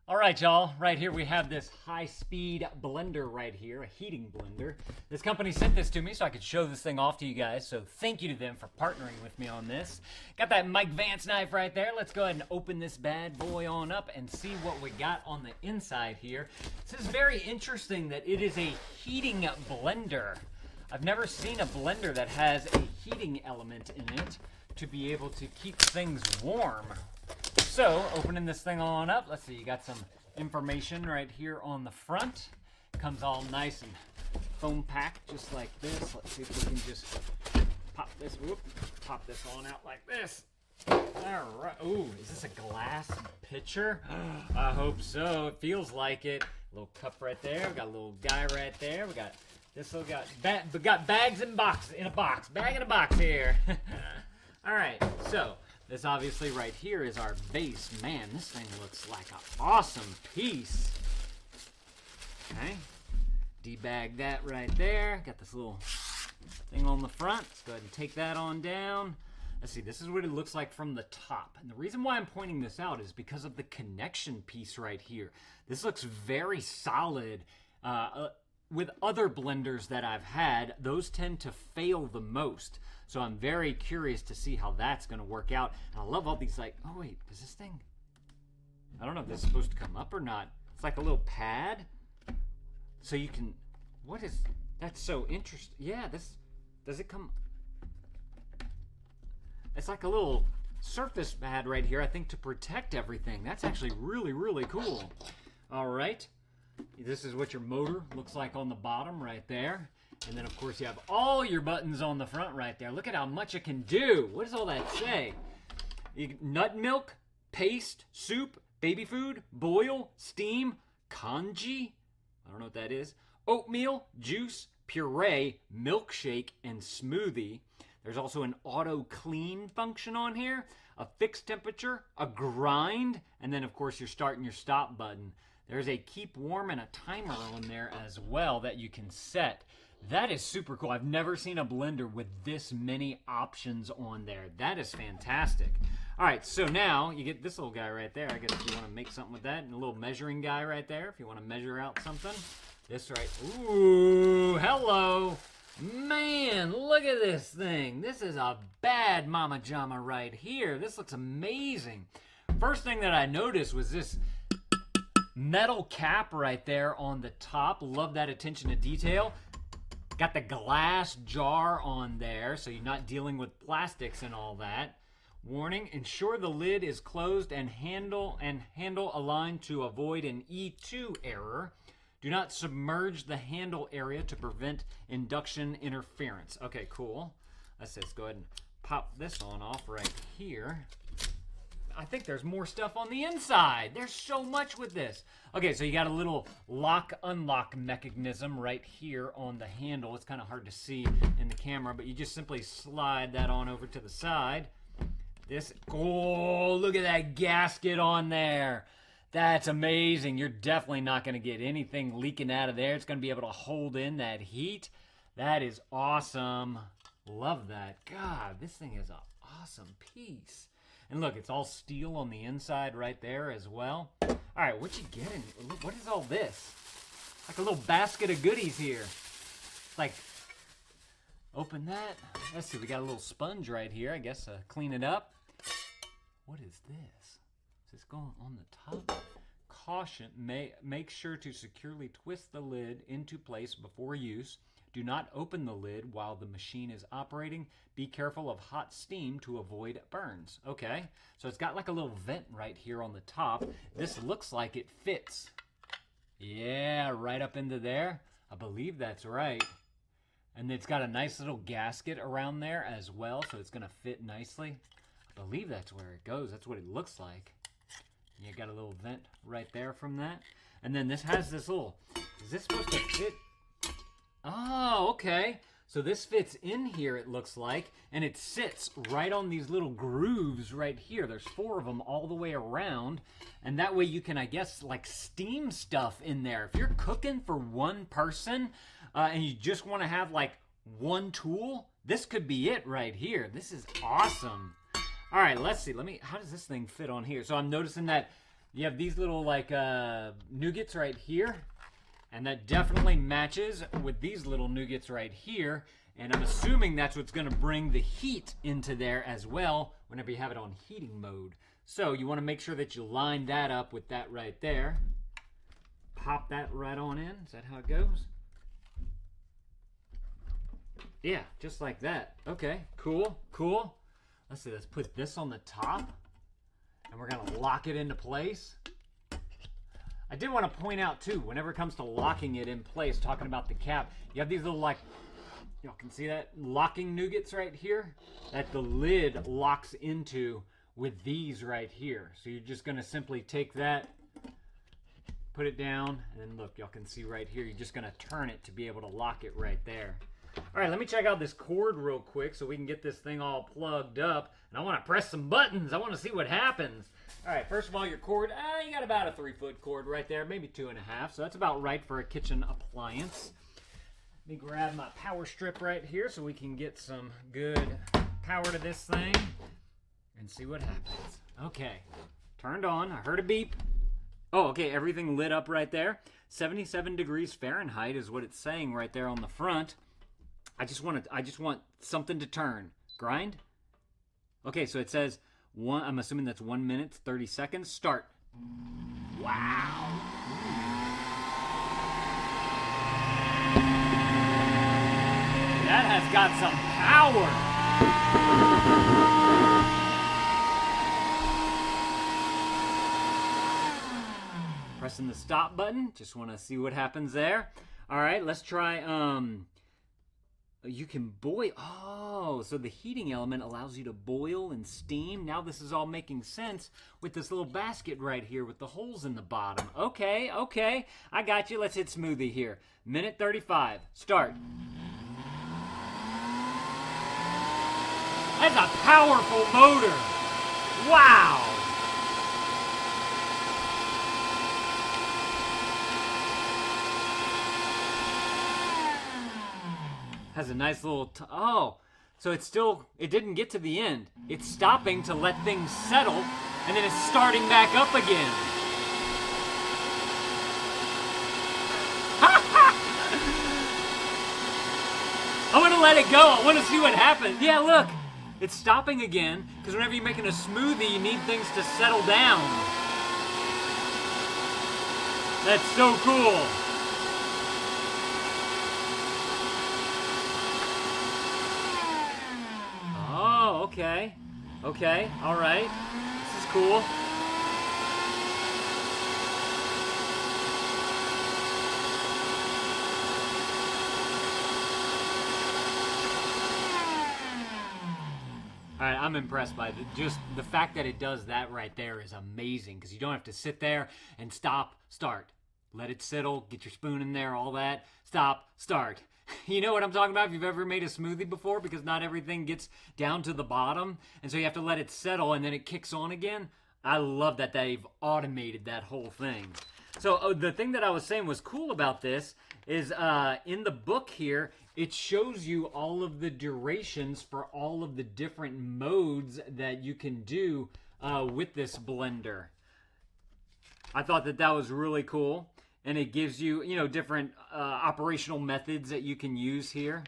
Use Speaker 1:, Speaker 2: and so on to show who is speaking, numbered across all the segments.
Speaker 1: All right, y'all. Right here we have this high-speed blender right here, a heating blender. This company sent this to me so I could show this thing off to you guys, so thank you to them for partnering with me on this. Got that Mike Vance knife right there. Let's go ahead and open this bad boy on up and see what we got on the inside here. This is very interesting that it is a heating blender. I've never seen a blender that has a heating element in it to be able to keep things warm. So, opening this thing on up, let's see, you got some information right here on the front. Comes all nice and foam packed, just like this. Let's see if we can just pop this on out like this. All right. Ooh, is this a glass pitcher? I hope so. It feels like it. A little cup right there. We got a little guy right there. We got this. We got bags and boxes in a box. Bag in a box here. All right. So. This obviously right here is our base. Man, this thing looks like an awesome piece. Okay. Debag that right there. Got this little thing on the front. Let's go ahead and take that on down. Let's see, this is what it looks like from the top. And the reason why I'm pointing this out is because of the connection piece right here. This looks very solid. With other blenders that I've had, those tend to fail the most. So I'm very curious to see how that's going to work out. And I love all these, like, oh wait, is this thing? I don't know if this is supposed to come up or not. It's like a little pad. So you can, what is, that's so interesting. Yeah, this, does it come? It's like a little surface pad right here, I think, to protect everything. That's actually really, really cool. All right. This is what your motor looks like on the bottom right there. And then, of course, you have all your buttons on the front right there. Look at how much it can do. What does all that say? Nut milk, paste, soup, baby food, boil, steam, congee. I don't know what that is. Oatmeal, juice, puree, milkshake, and smoothie. There's also an auto clean function on here, a fixed temperature, a grind, and then, of course, your start and your stop button. There's a keep warm and a timer on there as well that you can set. That is super cool. I've never seen a blender with this many options on there. That is fantastic. All right, so now you get this little guy right there. I guess if you want to make something with that, and a little measuring guy right there if you want to measure out something. This right, ooh, hello. Man, look at this thing. This is a bad mama jama right here. This looks amazing. First thing that I noticed was this metal cap right there on the top. Love that attention to detail. Got the glass jar on there, so you're not dealing with plastics and all that. Warning, ensure the lid is closed and handle aligned to avoid an E2 error. Do not submerge the handle area to prevent induction interference. Okay, cool. Let's go ahead and pop this on off right here. I think there's more stuff on the inside. There's so much with this. Okay, so you got a little lock-unlock mechanism right here on the handle. It's kind of hard to see in the camera, but you just simply slide that on over to the side. Oh, look at that gasket on there. That's amazing. You're definitely not going to get anything leaking out of there. It's going to be able to hold in that heat. That is awesome. Love that. God, this thing is an awesome piece. And look, it's all steel on the inside right there as well. All right, what you getting? What is all this? Like a little basket of goodies here. Like, open that. Let's see, we got a little sponge right here, I guess, clean it up. What is this? Is this going on the top? Caution, make sure to securely twist the lid into place before use. Do not open the lid while the machine is operating. Be careful of hot steam to avoid burns. Okay, so it's got like a little vent right here on the top. This looks like it fits. Yeah, right up into there. I believe that's right. And it's got a nice little gasket around there as well, so it's gonna fit nicely. I believe that's where it goes. That's what it looks like. You got a little vent right there from that. And then this has this little, is this supposed to fit? Oh, okay. So this fits in here, it looks like, and it sits right on these little grooves right here. There's 4 of them all the way around, and that way you can, I guess, like steam stuff in there. If you're cooking for one person and you just want to have like one tool, this could be it right here. This is awesome. All right, let's see. How does this thing fit on here? So I'm noticing that you have these little like nougats right here, and that definitely matches with these little nougats right here. And I'm assuming that's what's going to bring the heat into there as well whenever you have it on heating mode. So you want to make sure that you line that up with that right there. Pop that right on in. Is that how it goes? Yeah, just like that. Okay, cool, cool. Let's see, let's put this on the top. And we're going to lock it into place. I did want to point out too, whenever it comes to locking it in place, talking about the cap, you have these little like, y'all can see that? Locking nougats right here that the lid locks into with these right here. So you're just going to simply take that, put it down, and then look, y'all can see right here, you're just going to turn it to be able to lock it right there. All right, let me check out this cord real quick so we can get this thing all plugged up. And I want to press some buttons. I want to see what happens. All right, first of all, your cord, you got about a 3-foot cord right there, maybe 2.5. So that's about right for a kitchen appliance. Let me grab my power strip right here so we can get some good power to this thing and see what happens. Okay, turned on. I heard a beep. Oh, okay, everything lit up right there. 77 degrees Fahrenheit is what it's saying right there on the front. I just want something to turn. Grind? Okay, so it says I'm assuming that's 1 minute, 30 seconds. Start. Wow. That has got some power. Pressing the stop button. Just want to see what happens there. All right, let's try, you can boil. Oh, so the heating element allows you to boil and steam. Now this is all making sense with this little basket right here with the holes in the bottom. Okay, okay. I got you. Let's hit smoothie here. Minute 35. Start. That's a powerful motor. Wow. Has a nice little, so it's still, it didn't get to the end. It's stopping to let things settle, and then it's starting back up again. I want to let it go. I want to see what happens. Yeah, look, it's stopping again, because whenever you're making a smoothie, you need things to settle down. That's so cool. Okay, okay, all right. This is cool. All right, I'm impressed by just the fact that it does that right there is amazing, because you don't have to sit there and stop, start. Let it settle, get your spoon in there, all that. Stop, start. You know what I'm talking about if you've ever made a smoothie before, because not everything gets down to the bottom, and so you have to let it settle and then it kicks on again. I love that they've automated that whole thing. So the thing that I was saying was cool about this is in the book here, it shows you all of the durations for all of the different modes that you can do with this blender. I thought that that was really cool. And it gives you, you know, different operational methods that you can use here.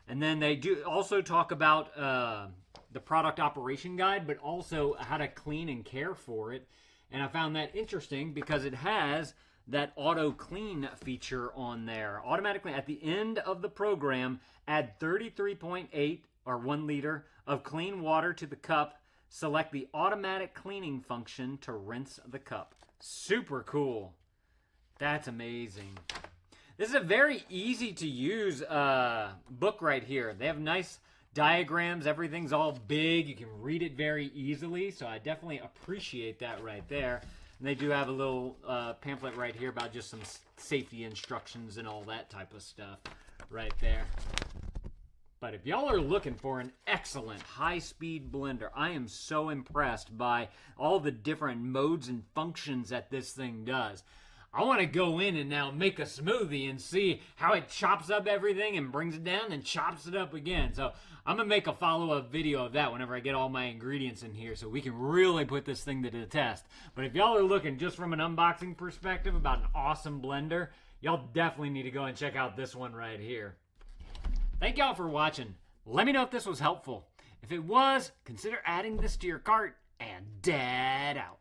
Speaker 1: And then they do also talk about the product operation guide, but also how to clean and care for it. And I found that interesting because it has that auto clean feature on there. Automatically at the end of the program, add 33.8 or 1 liter of clean water to the cup. Select the automatic cleaning function to rinse the cup. Super cool. That's amazing. This is a very easy to use book right here. They have nice diagrams. Everything's all big. You can read it very easily. So I definitely appreciate that right there. And they do have a little pamphlet right here about just some safety instructions and all that type of stuff right there. But if y'all are looking for an excellent high-speed blender, I am so impressed by all the different modes and functions that this thing does. I want to go in and now make a smoothie and see how it chops up everything and brings it down and chops it up again. So I'm going to make a follow-up video of that whenever I get all my ingredients in here so we can really put this thing to the test. But if y'all are looking just from an unboxing perspective about an awesome blender, y'all definitely need to go and check out this one right here. Thank y'all for watching. Let me know if this was helpful. If it was, consider adding this to your cart, and Dad out.